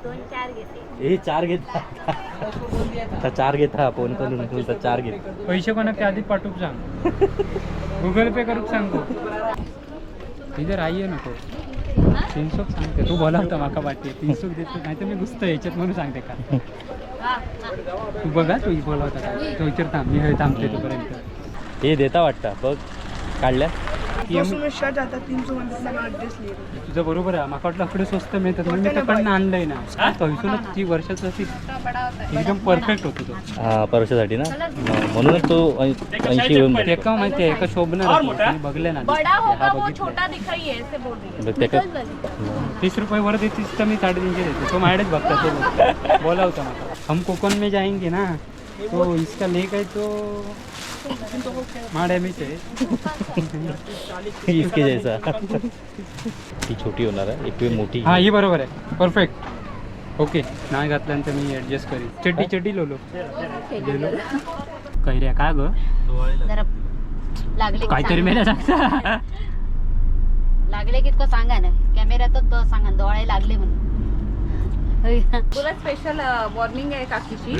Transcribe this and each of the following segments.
हे 4 घेता आता 4 घेता फोन करून तुझा 4 घेत पैसे कोणाच्या आधी पाठवूक सांग गुगल पे करूक सांगतो इधर आइए नको 300 सांगते तू बोलावता माका पाठी 300 देतो नाही तर मी घुसतो याच्यात म्हणून सांगते का तू बघा तू बोलावता काय तो विचार थांब मी हे थांबते तोपर्यंत हे देता वाटतं बघ काढल्या तुझं बरोबर आहे माका वाटलं आपलं स्वस्त मिळतात म्हणून मी त्याकडनं आणलंय ना पैसूनच ती वर्षाचं अशी एकदम परफेक्ट होतो तो हा परशासाठी ना म्हणूनच तो 80 होऊन ते का माहिती आहे का शोभणार बघले ना ते का 30 रुपये वर देतीस तर मी 350 देते तो माझ्याकडेच बघता तो बोलावता मला हम कोकण में जाएंगे ना तो इसका लेक है तो माड्या मीच आहे इसके जैसा ती छोटी होणार आहे एक वेळ मोठी हा ही बरोबर आहे परफेक्ट ओके नाही घातल्यानंतर मी ऍडजस्ट करीन चड्डी लोलो कैऱ्या काय ग लागले काहीतरी मेल्या सांगता लागले कितकं सांगा ना कॅमेऱ्यातच सांगा डोळे लागले म्हणून तुला स्पेशल वॉर्निंग आहे काकीची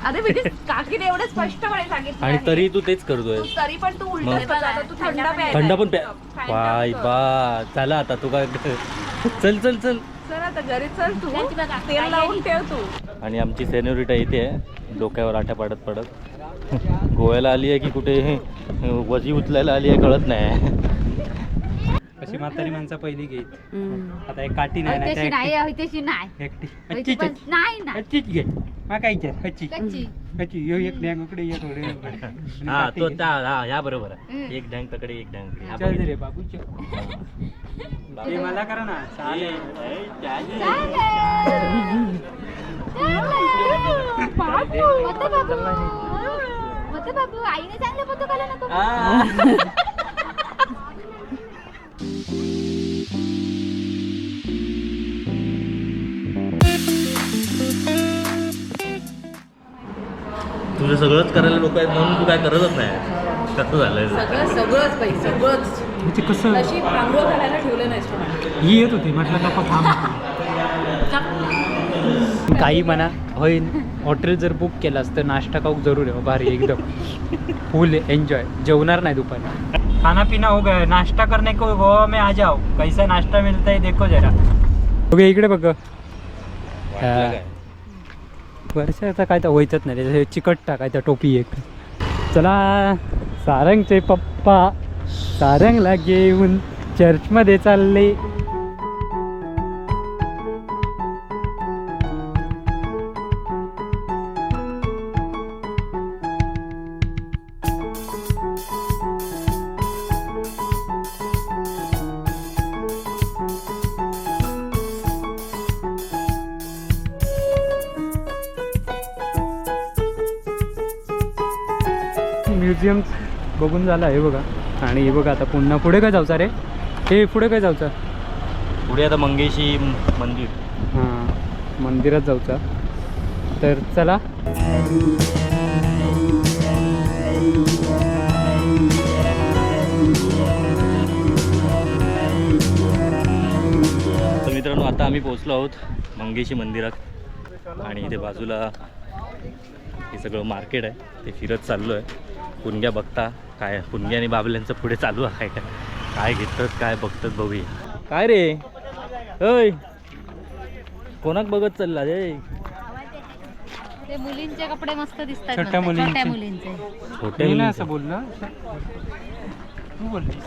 अरे मी काकीने एवढं स्पष्टपणे सांगितलं आणि तरी तू तेच करतोय तरी पण तू उलट तू थंड पण बाय बा चला आता तू काय चल चल चल चल आता घरी चल तू तेल लावून ठेव तू आणि आमची सेन्योरिटा इथे आहे डोक्यावर आठ्या पडत पडत गोव्याला आली आहे की कुठे वजी उचलायला आली आहे कळत नाही अशी म्हातारी माणसं पहिली घेत आता एक काठी नाही हच्चीच घे मा काय हच्ची यो एक डॅंग उकडे ये थोडे हा तो हा या बरोबर आहे एक डँग तकडे एक डँग चल रे बाबू मला करा ना चालेल बाबू आईने चांगलं फोटो काढला ना तुझं सगळंच करायला लोक आहेत म्हणून तू काय करतच नाही कसं झालंय सगळंच बाई सगळंच ते कसं अशी आंघोळ घालायला ठेवलं नाहीस ही येत होती म्हटलं नको थांब काही म्हणा होईल हॉटेल जर बुक केलास तर नाश्ता खाऊ जरूर आहे भारी एकदम फुल एन्जॉय जेवणार नाही दुपारी खाना पिना हो गया नाश्ता करने को गोवा में आ जाओ कैसा नाश्ता मिलता है देखो जरा ओके इकडे बघ वर्षाचा काय तर व्हायचंच नाही त्याच्या चिकट टाकायचा टोपी एक चला सारंगचे पप्पा सारंगला घेऊन चर्चमध्ये चालले म्युझियम बघून झालं आहे बघा आणि हे बघा आता पुन्हा पुढे काय जाऊचा रे हे पुढे काय जाऊचा पुढे आता मंगेशी मंदिर हां मंदिरात जाऊचा तर चला तर मित्रांनो आता आम्ही पोहोचलो आहोत मंगेशी मंदिरात आणि इथे बाजूला हे सगळं मार्केट आहे ते फिरत चाललो आहे पुणग्या बघता काय पुणग्या आणि बाबल्यांचं पुढे चालू आहे काय घेतात काय बघतात बघूया काय रे होय कोणाक बघत चालला रे ते मुलींचे कपडे मस्त दिसतात छोट्या मुलींचे छोटे नाही असं बोललं तू बोललीस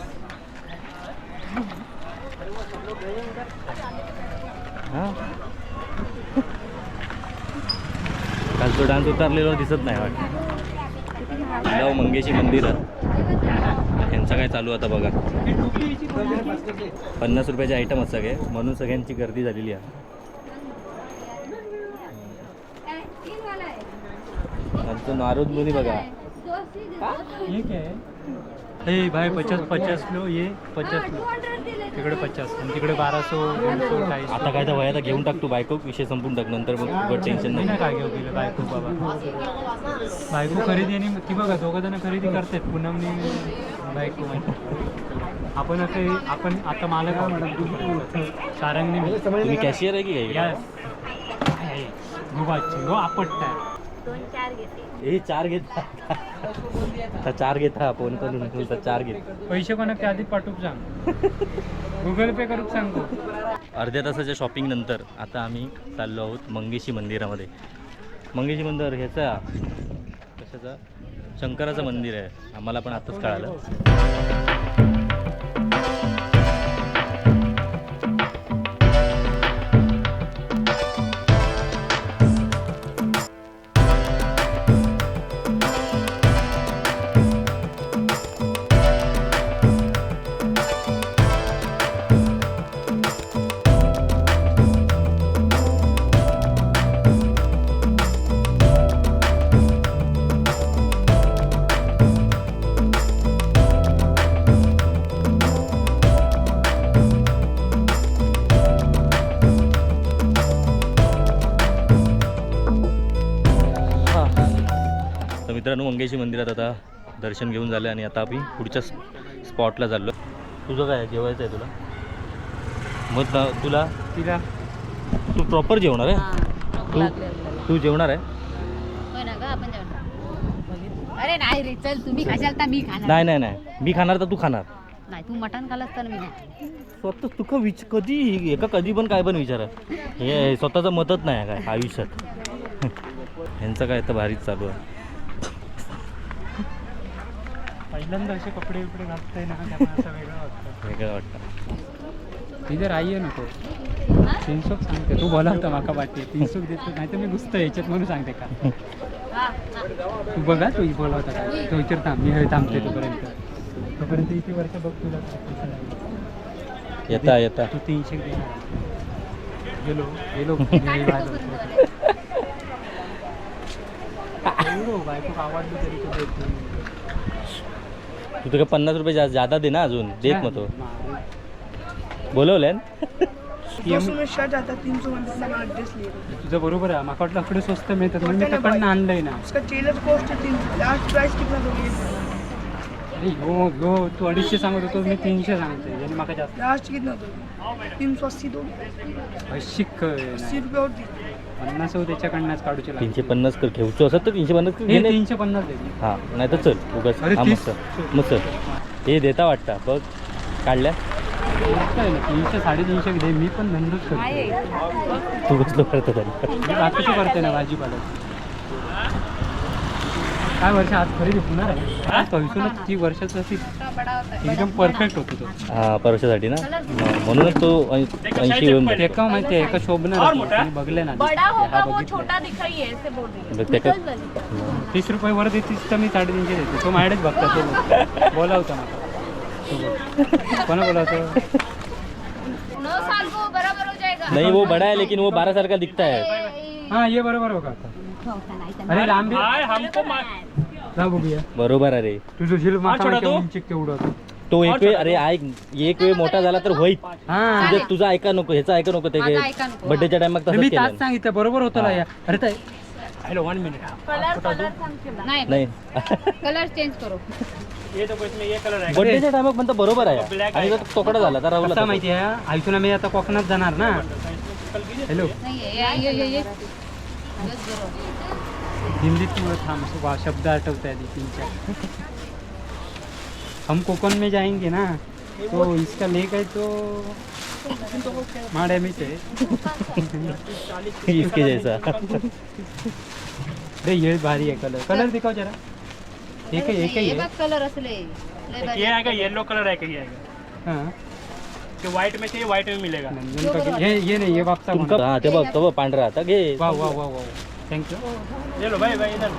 हां काल तो डान्स उतरलेला दिसत नाही वाटतं मंगेशी मंदिरात यांचं काय चालू आता बघा 50 रुपयाचे आयटम असं सगळे म्हणून सगळ्यांची गर्दी झालेली आहे आमचं नारोद मुनी बघा हे भाई 50 लो ये 50 लो तिकडे 50 आणि तिकडे 1200 240 आता काय तर वयाला घेऊन टाक तू बायको विषय संपून टाक नंतर मग उघड टेन्शन नाही काय घेऊ गेलं बायको बाबा बायको खरेदी आणि ती बघा दोघं जण खरेदी करतात पूनमनी बायको आपण आता मला काय म्हणत सारंगने मी तुम्ही कॅशियर आहे की काय यस गुबाची हो आपटता 2-4 घेते. हे 4 घेता आता 4 घेता फोन करून बोलता 4 घेता. पैसे कोणाक आधी पाठवूक सांग गुगल पे करूक सांगतो. अर्ध्या तासाच्या शॉपिंग नंतर आता आम्ही चाललो आहोत मंगेशी मंदिरामध्ये. मंगेशी मंदिर ह्याचा कशाचा शंकराचं मंदिर आहे. आम्हाला पण आताच कळालं. तर मित्रांनो मंगेशी मंदिरात आता दर्शन घेऊन झालं आणि आता आम्ही पुढच्या स्पॉटला चाललो. तुझं काय जेवायचं आहे तुला? मग तुला तिला तू प्रॉपर जेवणार आहे? हा, भूक लागली आपल्याला. तू जेवणार आहे? होय ना का आपण जेवणार? अरे नाही रे चल तुम्ही खाशाल तर मी खाणार. नाही नाही नाही मी खाणार तर तू खाणार. नाही तू मटण खालास तर मी नाही. स्वतः तुका कधी एका कधी पण काय पण विचारा. हे स्वतःचं मतच नाही आहे काय आयुष्यात. ह्यांचं काय तर भारीच चालू आहे. पहिल्यांदा असे कपडे बिपडे घालतोय ना त्यामुळे असं वेगळं वाटतं. वेगळं वाटतं. तिथे राही नको 300 सांगते तू बोलावता माका पाठी 300 देतो नाही तर मी घुसतो याच्यात म्हणून सांगते का हा, हा. तू बघा तू बोलावता काय तो विचार थांब मी थांबते तोपर्यंत इथे वर्ष बघ तुला पैसे लागले. येता येता तू 300 देणार गेलो गेलो बायको आवडली तरी तू देत नाही. तू तुला 50 रुपये जादा दे ना अजून देत मग तो बोलवले शर्ट आता 300 में ड्रेस लिए तुझं बरोबर आहे माका वाटलं आपलं स्वस्त मिळतात म्हणून मी तिकडनं आणलंय ना. उसका टेलर कॉस्ट 300 लास्ट प्राइस कितना दोगे अरे हो हो तू 250 सांगत होतो मी 300 सांगते आणि माका जास्त लास्ट कितना दोगे 380 दोगे शिक 80 रुपये और दी 50 हो त्याच्याकडनंच काढूचे लागतील. 350 कर घेऊचं असत तर 350 कर हे घे. 350 दे. हां नाही तर चल उगाच अरे हा 30. मस्त मस्त हे देता वाटतं बघ काढल्या. मस्त आहे ना 300 350 दे मी पण धंदोच करतो. तू कसलं करतो तरी मी बाकीचं करते ना भाजीपाला. काय वर्ष आज खरेदी होणार आहे पैसूनच ती वर्षाचं अशी एकदम परफेक्ट होतो तो. हां परशासाठी ना म्हणूनच तो 80 येऊन ते का माहिती आहे एका शोभणार मी बघले ना बड़ा हा होगा वो बघितलं. छोटा दिखाई है ऐसे बोल रही है. बघ, त्या निकल जल्दी. 30 रुपये वर देतीस तर मी 350 देते. तो माझ्याकडेच बघता तो बोलावता मला तो बघ. कोणा बोलावतो 9 साल को बराबर हो जाएगा. नहीं वो बड़ा है लेकिन वो 12 साल का दिखता है. हा ये बरोबर हो का आता. अरे लांबी जा बघूया बरोबर अरे तुझं शिल माका उंची केवढं होतं. तो एक वेळ अरे ऐक एक वेळ मोठा झाला तर होईल. हा तुझं ऐका नको ह्याचं ऐका नको ते माझं ऐका नको. बर्थडेच्या टाइमात मी तसंच तास केलं सांगितलं बरोबर होतं ना या अरे ताई हॅलो 1 मिनिट कलर सांगते मला. नाही नाही कलर चेंज करो. बर्थडेच्या टाइमात पण तर बरोबर आहे आणि जर तोकडा झाला तर राहुल कसा माहिती आहे आयुष्याला मी आता कोकणात जाणार ना हॅलो नाही ये हिंदीत थांब शब्द आठवत आहे 3-4 हम कोकण में जाएंगे ना तो इसका लेक है तो माड़े में से इसके जैसा अरे ये भारी है कलर कलर दिखाओ जरा एक ही हे है बघ कलर असले लय भारी. ये आएगा येलो कलर आएगा ये आएगा हाँ जो व्हाइट में चाहिए व्हाइट में मिलेगा. नंदन का ये नहीं ये वापसा तुमका हा ते बघ तो बघ पांढरा आता घे वाह वाह वाह वाह थैंक यू ये लो भाई भाई इधर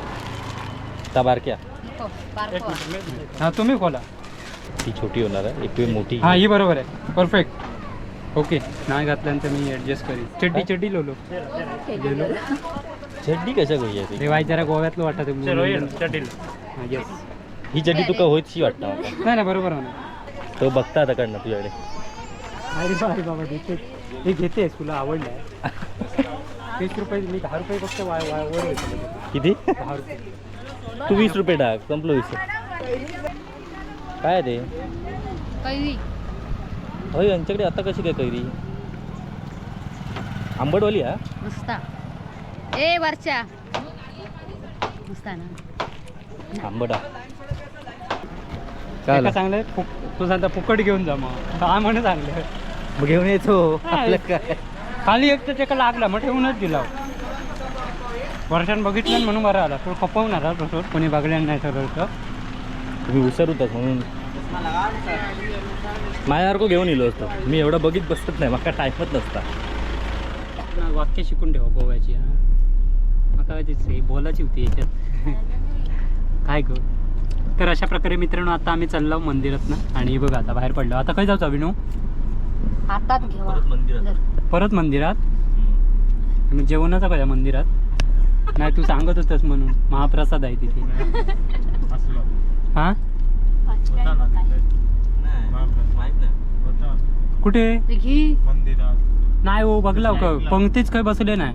ता बारक्या नको, बारको एक आहे. मिनट में हाँ तुम्ही खोला ती छोटी होणार आहे एक वेळ मोठी हाँ ये बरोबर है परफेक्ट ओके नाही घातल्यानंतर मी ऍडजस्ट करीन चड्डी लो ले लो चड्डी कशा गोई आहे रे वाई जरा गोव्यातलं वाटत चलो ये लो चटिल येस ही चड्डी तुका होईची वाटतं मला. नाही ना बरोबर होणार तो बघता आता कडनं तुझ्याकडे अरे बाबा घेते हे घेतेस तुला आवडलं 30 रुपये मी 10 रुपये फक्त वर घेतले किती 10 रुपये तू 20 रुपये टाक संपलो विषय काय ते कैरी होय यांच्याकडे आता कशी काय कैरी आंबटवाली हा नुसता ए वरच्या नुसता ना आंबट हा काय चांगलं तू सांगता फुकट घेऊन जा मग काय म्हणून चांगलं मग घेऊन येतो आपलं काय खाली एक तर त्याला लागला मग ठेवूनच दिला वर्षान बघितलं म्हणून बरं आला तो खपवणार तसं कोणी बघल्यानं नाही ठरवलं तुम्ही हुशार होतात म्हणून माझ्यासारखं घेऊन येलो असतो मी एवढं बघित बसत नाही मका टाईमच नसता वाक्य शिकून ठेवा गोव्याची हा मग काय तिथे बोलायची होती याच्यात काय ग तर अशा प्रकारे मित्रांनो आता आम्ही चाललो मंदिरात ना आणि बघा आता बाहेर पडलो आता काय जाऊ विनू हातात घेवा परत मंदिरात. परत मंदिरात मग जेवणाचा काय मंदिरात नाही तू सांगत होतस म्हणून महाप्रसाद आहे तिथे हा कुठे घी नाही हो बघला का पंक्तीच काय बसले नाही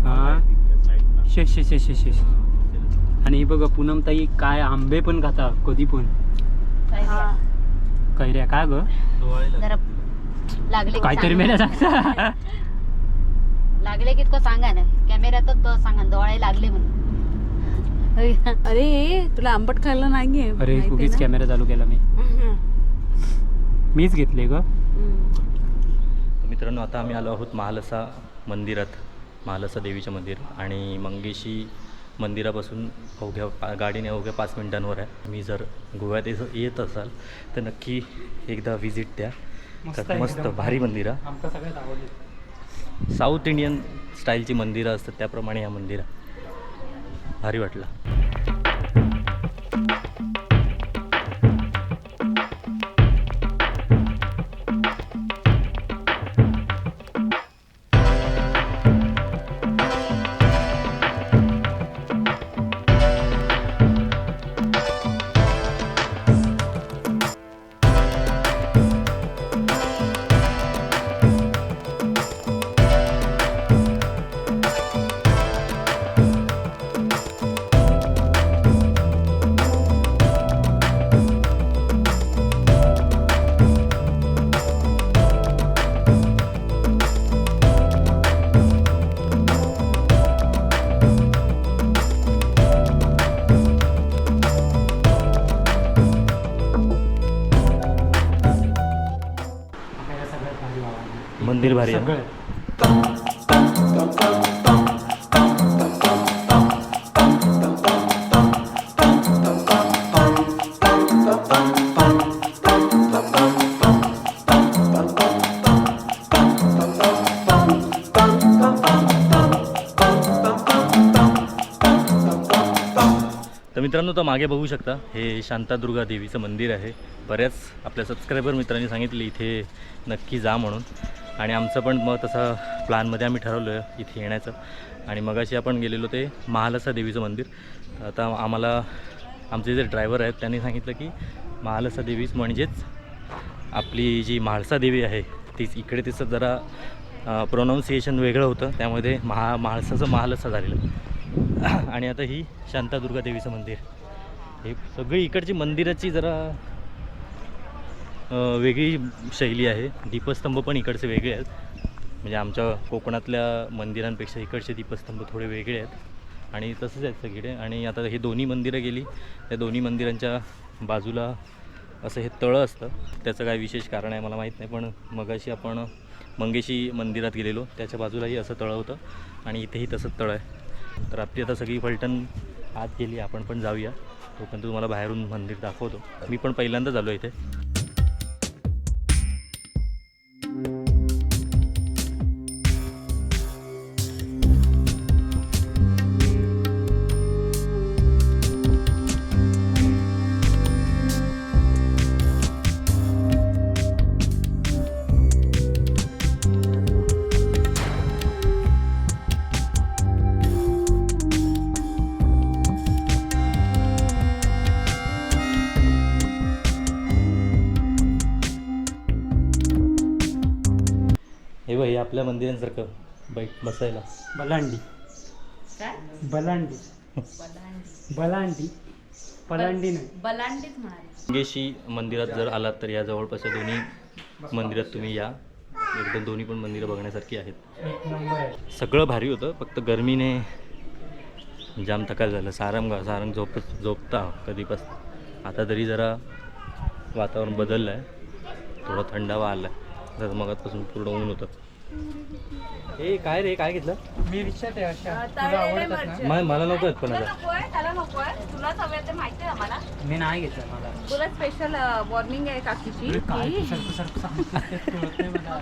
हा शेष शेष शेष शेष आणि बघा पूनमताई काय आंबे पण खाता कधी पण कैऱ्या काय ग जरा लागले की काहीतरी सांगा. मेल्या सांगता लागले की सांगा ना कॅमेऱ्यातच तो सांगा डोळे लागले म्हणून अरे तुला आंबट खायला नाहीये अरे माहिती उगीच ना? कॅमेरा चालू केला मीच घेतले ग तर मित्रांनो आता आम्ही आलो आहोत महालसा मंदिरात महालसा देवीचं मंदिर आणि मंगेशी मंदिरापासून गाडीने अवघ्या 5 मिनिटांवर आहे मी जर गोव्यात येत असाल तर नक्की एकदा व्हिजिट द्या तर मस्त भारी मंदिर आहे आमका सगळ्यात आवडली साऊथ इंडियन स्टाईलची मंदिरं असतात त्याप्रमाणे ह्या मंदिर भारी वाटलं मंदिर भारी आहे सगळं तर मित्रांनो तर मागे बघू शकता हे शांतादुर्गा देवीचं मंदिर आहे बऱ्याच आपल्या सबस्क्रायबर मित्रांनी सांगितले इथे नक्की जा म्हणून आणि आमचं पण मग तसं प्लॅनमध्ये आम्ही ठरवलं आहे इथे येण्याचं आणि मगाशी आपण गेलेलो ते महालसा देवीचं मंदिर तर आता आम्हाला आमचे जे ड्रायव्हर आहेत त्यांनी सांगितलं की महालसा देवीच म्हणजेच आपली जी म्हाळसा देवी आहे तीच इकडे तिचं जरा प्रोनाऊन्सिएशन वेगळं होतं त्यामध्ये म्हाळसाचं महालसा झालेलं आणि आता ही शांतादुर्गा देवीचं मंदिर हे सगळी इकडची मंदिराची जरा वेगळी शैली आहे दीपस्तंभ पण इकडचे वेगळे आहेत म्हणजे आमच्या कोकणातल्या मंदिरांपेक्षा इकडचे दीपस्तंभ थोडे वेगळे आहेत आणि तसंच आहेत सगळे आणि आता हे दोन्ही मंदिरं गेली त्या दोन्ही मंदिरांच्या बाजूला असं हे तळं असतं त्याचं काय विशेष कारण आहे मला माहीत नाही पण मगाशी आपण मंगेशी मंदिरात गेलेलो त्याच्या बाजूलाही असं तळं होतं आणि इथेही तसंच तळं आहे तर आपली आता सगळी फलटण आत गेली आपण पण जाऊया तोपर्यंत तुम्हाला बाहेरून मंदिर दाखवतो मी पण पहिल्यांदाच आलो इथे हे बघ हे आपल्या मंदिरांसारखं बसायला बलांडी बलांडी बलांडी पलांडी नाही बलांडीच म्हणाले मंगेशी मंदिरात जर आलात तर या जवळपास दोन्ही मंदिरात तुम्ही या एकदम दोन्ही पण मंदिरं बघण्यासारखी आहेत. एक नंबर आहे. सगळं भारी होतं, फक्त गरमीने जाम थकाल झालं. सारंग झोपता कधीपासून. आता तरी जरा वातावरण बदललं आहे, थोडं थंडावा आला आहे. तर मगापासून पूर्ण ऊन होतं. ए काय रे, काय घेतलं? मी रिक्षात आहे अशा. तुला आवडतात ना? मला नको आहेत पण तुला आता. नकोय त्याला नकोय तुलाच हवे ते माहिती आहे मला. मी नाही घेतलं मला. तुला स्पेशल वॉर्निंग आहे काकीची काय की- तू सारखं सांगते, कळत नाही मला.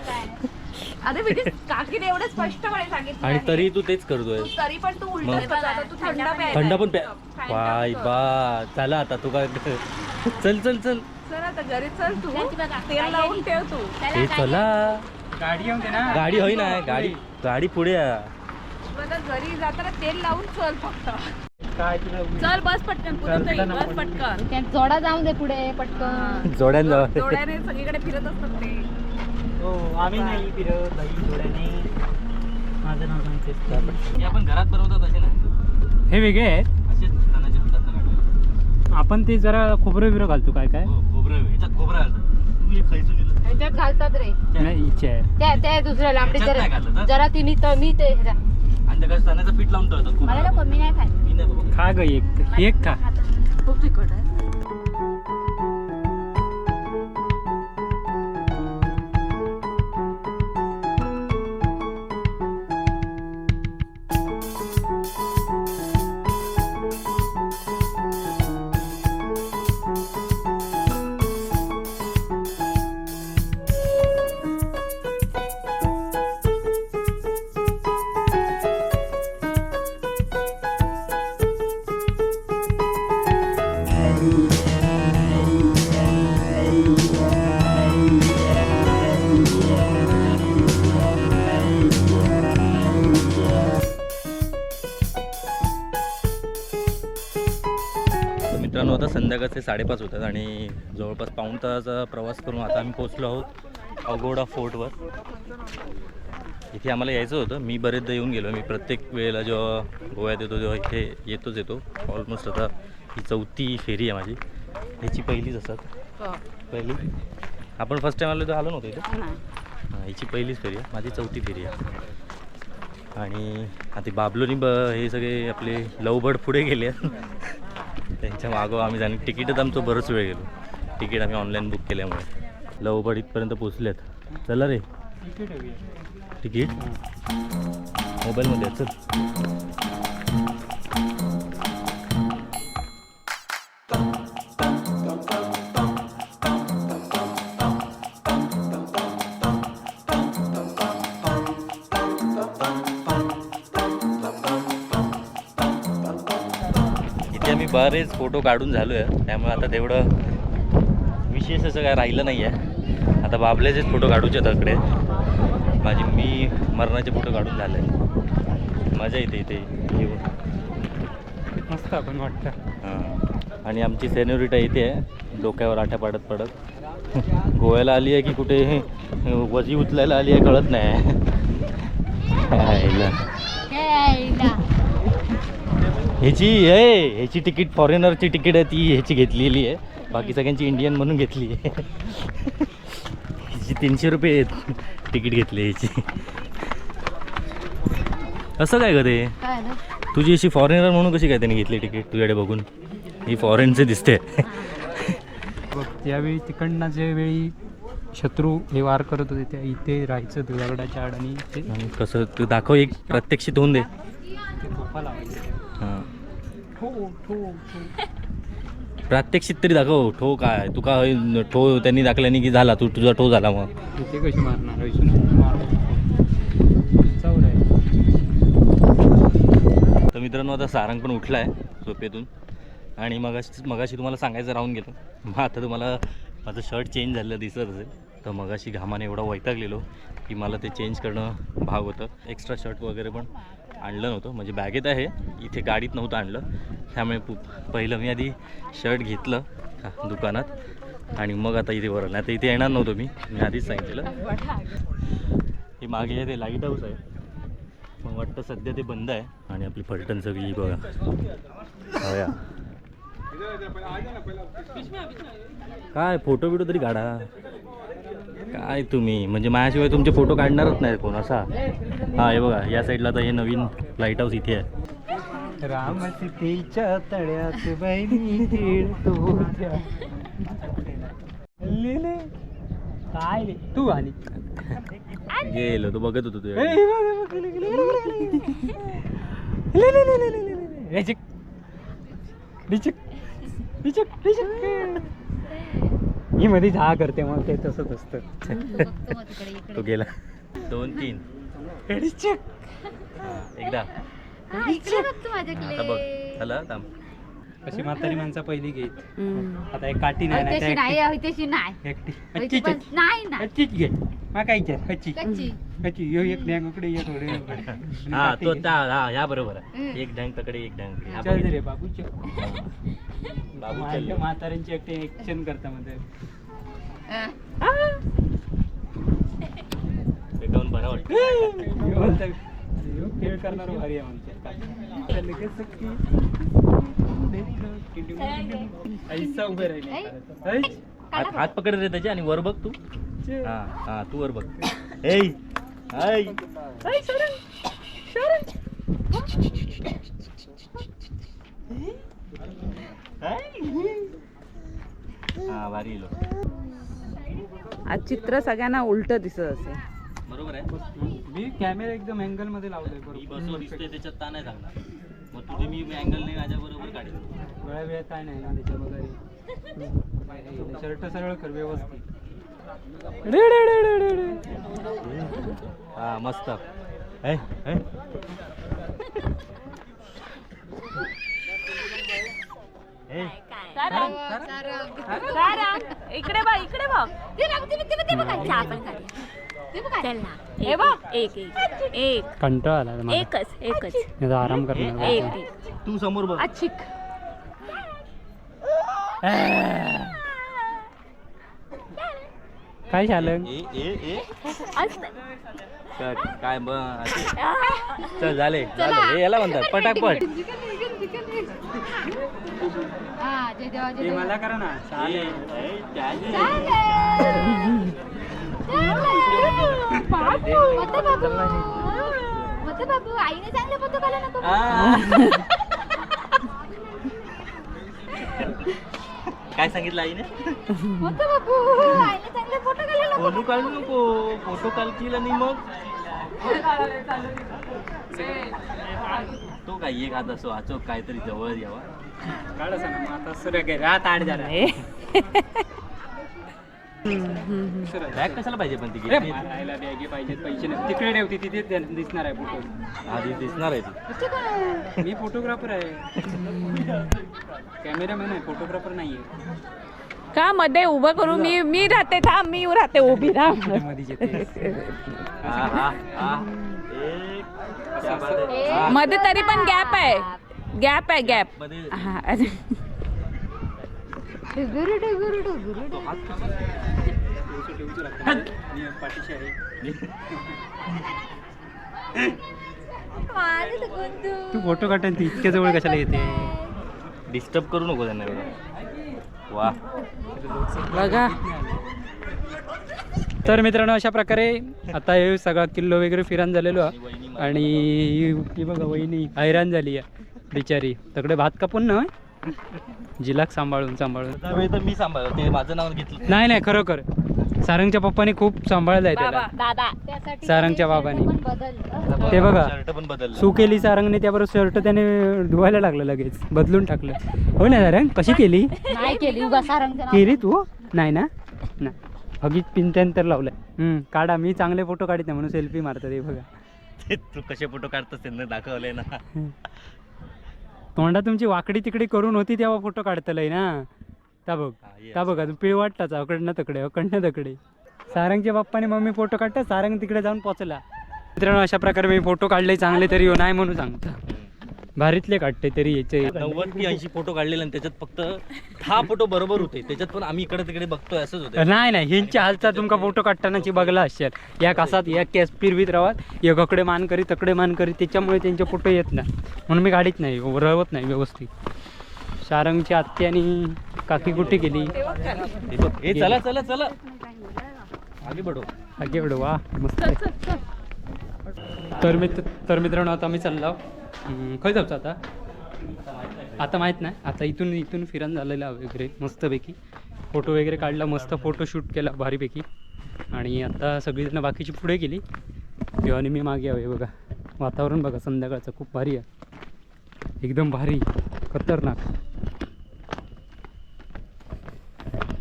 अरे म्हणजे काकीने एवढं स्पष्टपणे सांगितलं आणि आहे. तरी तू तेच करतोय. तू तरी पण तू मग? उलट आता तू थंड प्यायला थंड पण प्या. Fanta बाय पितो. बा चला आता तू काय चल चल चल. चल आता घरी चल तू त्यांची बघा, तेल आई लावून आली. ठेव तू. हे चला. गाडी येऊन दे ना. गाडी होई ना, गाडी पुढे या. बघा घरी जाताना तेल लावून चल फक्त. काय तुला चल बस पटकन पुढे चल, तुला बस नको. पटकन. त्या जोडा जाऊन दे पुढे पटकन. जोड्यान जावा. डोळ्याने सगळीकडे फिरत असतात ते. हो आम्ही नाही फिरत बाई डोळ्याने. माझं नाव सांगतेस. हे आपण घरात बनवतात असे ना, हे वेगळे आहेत. असेच तानाच्या पिठातनं काढले. आपण ते जरा खोबरं बिरं घालतो काय काय. हो, खोबरं ह्याच्यात खोबरं घालतात. तू हे खायचं दिलं. ह्याच्यात घालतात रे. नाही इच्छा आहे. त्या दुसऱ्या लांबडी ह्याच्यात नाही घालत, हा? जरा तिन्ही तर मी ते ह्याच्या. आणि त्या तानाचं पीठ लावून ठेवतात. मला नको, मी नाही खात. मी नाही बाबा. खा ग एक खा. खूप तिखट आहे. तर मित्रांनो, आता संध्याकाळचे 5:30 होतात आणि जवळपास पाऊण तासाचा प्रवास करून आता आम्ही पोचलो आहोत अगोडा फोर्टवर. इथे आम्हाला यायचं होतं. मी बरेचदा येऊन गेलो. मी प्रत्येक वेळेला जेव्हा गोव्यात येतो तेव्हा इथे येतो. ऑलमोस्ट आता ही 4थी फेरी आहे माझी. ह्याची पहिलीच असतात. पहिली आपण फर्स्ट टाईम आलो तर आलो नव्हतो इथे. हां, हिची पहिलीच फेरी आहे. माझी 4थी फेरी आहे. आणि आता बाबलोनी हे सगळे आपले लवबर्ड पुढे गेले आहेत. त्यांच्या मागं आम्ही जाणे. तिकीटच आमचं बरंच वेळ गेलो. तिकीट आम्ही ऑनलाईन बुक केल्यामुळे. लवबर्ड इथपर्यंत पोचलेत. चला रे, तिकीट मोबाईलमध्ये आहे, चल. इथे आम्ही बरेच फोटो काढून झालो आहे, त्यामुळे आता तेवढं विशेष असं काय राहिलं नाही आहे. आता बाबल्याचेच फोटो काढूचे तकडे. मी मरणाचे फोटो काढून झाले. मजा येते इथे येऊन. मस्त आपण वाटतं. हां, आणि आमची सेन्योरिटा इथे आहे, डोक्यावर आठ्या पडत गोव्याला आली आहे की कुठे वजी उचलायला आली आहे कळत नाही. ह्याची तिकीट फॉरेनरची तिकीट आहे, ती ह्याची घेतलेली आहे. बाकी सगळ्यांची इंडियन म्हणून घेतली आहे. ह्याची 300 रुपये तिकीट घेतली ह्याची. असं काय ग ते? काय ना? तुझी अशी फॉरेनर म्हणून कशी काय त्याने घेतली तिकीट तुझ्याकडे बघून? ही फॉरेनचे दिसते. बघ त्यावेळी तिकडनं जे वेळी शत्रू हे वार करत होते त्या इथे राहायचं दगडाच्या आड आणि ते आणि कसं तू दाखव, एक प्रत्यक्षित होऊन दे. तोफा लावायचे. हां, ठो प्रात्यक्षिक तरी दाखव. ठो काय तू का ठो त्यांनी दाखल्याने की झाला तुझा ठो झाला. मग इथे कशी मारणार इथून मारू. चौर आहे. तर मित्रांनो, आता सारंग पण उठला आहे झोपेतून. आणि मगाशी तुम्हाला सांगायचं राहून गेलो. मग आता तुम्हाला माझं शर्ट चेंज झालं दिसत असेल. तर मगाशी घामाने एवढा वैतागलेलो की मला ते चेंज करणं भाग होतं. एक्स्ट्रा शर्ट वगैरे पण आणलं नव्हतं, म्हणजे बॅगेत आहे, इथे गाडीत नव्हतं आणलं. त्यामुळे पहिलं मी आधी शर्ट घेतलं दुकानात आणि मग आता इथे वरलं. आता इथे येणार नव्हतो मी आधीच सांगितलेलं. हे मागे आहे ते लाईट हाऊस आहे, मग वाटतं सध्या ते बंद आहे. आणि आपली फलटण सगळी बघा. हया काय फोटो बिटो तरी काढा. काय तुम्ही म्हणजे माझ्याशिवाय तुमचे फोटो काढणारच नाही कोण असा. हा हे बघा या साईडला तर हे नवीन लाईट हाऊस इथे आहे. राम सीतेच्या तळ्यात बहिणी खेळतो त्या. लिले. काय रे तू आली गेलो तो बघत होतो तू. मी मध्ये जा करते मग ते तसंच असतं. बघतो मग तिकडे इकडे. तो गेला 2-3 एकदा. हा, इकडे बघतो आता बघ माझ्याकडे. चला थांब. अशी म्हातारी माणसं पहिली घेत. आता एक काठी नाही ना, त्याशी त्या नाही आहे, त्याशी नाही एकटी होय हच्चीच ती पण- नाही ना हच्चीच घे. मग काय विचार हच्ची कच्ची. हच्ची यो एक डॅंग उकडे ये थोडे उकडे. हा तो हा या बरोबर आहे. एक डँग तकडे एक डँग इकडे. हा, चल बघ. रे बाबू चल. बाबू माझ्या चल. म्हाताऱ्यांची एकटे ऍक्शन करता मध्ये अं, भेटावून बरं वाटतं. खेळ करणार भारी आहे म्हणते. ऐसा उभे राहिले. हात पकड रे त्याचे आणि वर बघ तू. हा हा तू वर बघ. एय ऐ हा भारी लो. आज चित्र सगळ्यांना उलट दिसत असेल. बरोबर आहे. मी कॅमेरा एकदम अँगल मध्ये लावलोय मी बरोबर. बसव दिसतोय त्याच्यात ता नाही सांगणार. मग तुझे मी अँगल नाही माझ्या बरोबर काढेल. वेळा वेळ काय नाही ना त्याच्या वगैरे. शर्ट सरळ कर व्यवस्थित. हा मस्त. ऐ ऐ ऐ इकडे बघ इकडे बघ. ते बघायचं आपण काढूया. ते बघायचं. चल ना हे बघ एक एक एक कंटाळा आला मला. एकच मी आता आराम करणार. एक तू समोर बघ. अच्छिक. काय झालं? ए ए ए असं. काय चल झाले झाले. हे याला म्हणतात पटापट. हा जय देवा जय हे देवा. मला करा ना. चालेल. मत बाबू आईने चांगले फोटो काढला नको. काय सांगितलं आईने? मत बाबू आईने चांगले फोटो काढला नको. फोटो काढू नको. फोटो काढतील आणि मग तो काय एक हात असो अचोक काहीतरी जवळ यावा. काढ असं ना मग आता सुरू काय रात आठ झाला. बॅग कशाला पाहिजे पण ती अरे घेतली. मारायला बॅगे पाहिजेत पैसे नाही. तिकडे ठेवते तिथेच दिसणार आहे फोटो. आधी दिसणार आहे ती. मी फोटोग्राफर आहे. कॅमेरामॅन आहे फोटोग्राफर नाहीये. का मध्ये उभं करू मी राहते थांब मी राहते उभी राहा. मध्ये येते. हा हा हा एक त्या बाजू- हा. मध्ये तरी पण गॅप आहे गॅप मध्ये हा. डुगुरु डुगुरु डुगुरु तो हात कसा? मी पाठीशी आहे. तू फोटो काढताना ती इतक्या जवळ कशाला येते? डिस्टर्ब करू नको त्यांना एवढं. वा बघा तर मित्रांनो अशा प्रकारे आता हे सगळा किल्लो वगैरे फिरान झालेलो आहे. आणि ही बघा वहिनी हैराण झाली आहे बिचारी. तकडे भात कापून ना जिलाक सांभाळून त्यावेळी तर मी सांभाळलं ते माझं नाव घेतलं. नाही खरोखर सारंगच्या पप्पाने खूप सांभाळलं आहे बाबा त्याला. दादा त्यासाठी सारंगच्या बाबांनी. पण बदल. ते बघा. शर्ट पण बदललं. सू केली सारंगने त्याबरोबर शर्ट त्याने धुवायला लागलं लगेच बदलून टाकलं. हो ना सारंग कशी केली? नाही केली उगा सारंगचं नाव. केली तू? नाही ना नाही हगीत पिंत्यान तर लावलंय. काढा मी चांगले फोटो काढत नाही म्हणून सेल्फी मारतात हे बघा. ते तू कसे फोटो काढतोस त्यांना दाखवले ना. तोंडा तुमची वाकडी तिकडी करून होती तेव्हा फोटो काढतलंय ना. ता बघ हा, yes. ता बघा तू पिळ वाटताच अकडनं तकडे अकडनं तकडे. सारंगच्या बाप्पाने मम्मी फोटो काढतात सारंग तिकडे जाऊन पोचला. मित्रांनो अशा प्रकारे मी फोटो काढले चांगले तरी हो नाही म्हणून सांगता. भारीतले काढते तरी याचे 90 की 80 फोटो काढलेले आणि त्याच्यात फक्त 10 फोटो बरोबर होते. त्याच्यात पण आम्ही इकडे तिकडे बघतोय असंच होतं. नाही ह्यांची हालचाल तुमका फोटो काढतानाची बघला असेल. या कासात या केस फिरवीत राहत एक अकडे मान करी तकडे मान करी त्याच्यामुळे त्यांचे फोटो येत नाही म्हणून मी गाडीत नाही रवत नाही व्यवस्थित. सारंगची आत्या आणि काकी कुठे गेली? हे बघ. हे चला चला चला आगे बढो. वा मस्त आहे. तर मित्रांनो आता आम्ही चाललो खंय जाऊचं आता माहीत नाही. आता इथून फिरण झालेलं वगैरे मस्तपैकी फोटो वगैरे काढला, मस्त फोटोशूट केला भारीपैकी. आणि आता सगळीजणं बाकीची पुढे गेली, तेव्हा आणि मी मागे हवे. बघा वातावरण बघा संध्याकाळचं खूप भारी आहे, एकदम भारी खतरनाक.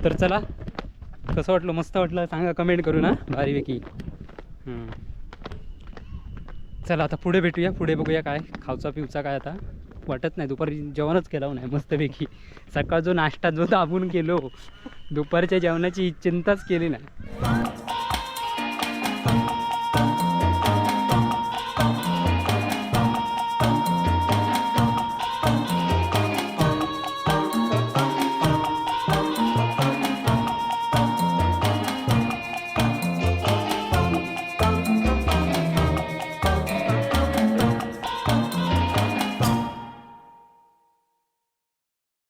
तर चला कसं वाटलं, मस्त वाटलं सांगा कमेंट करू ना भारीपैकी. चला आता पुढे भेटूया, पुढे बघूया काय खाऊचा पिऊचा काय. आता वाटत नाही दुपारी जेवणच केलं नाही मस्तपैकी. सकाळ जो नाश्ता जो दाबून केलो, दुपारच्या जेवणाची चिंताच केली नाही.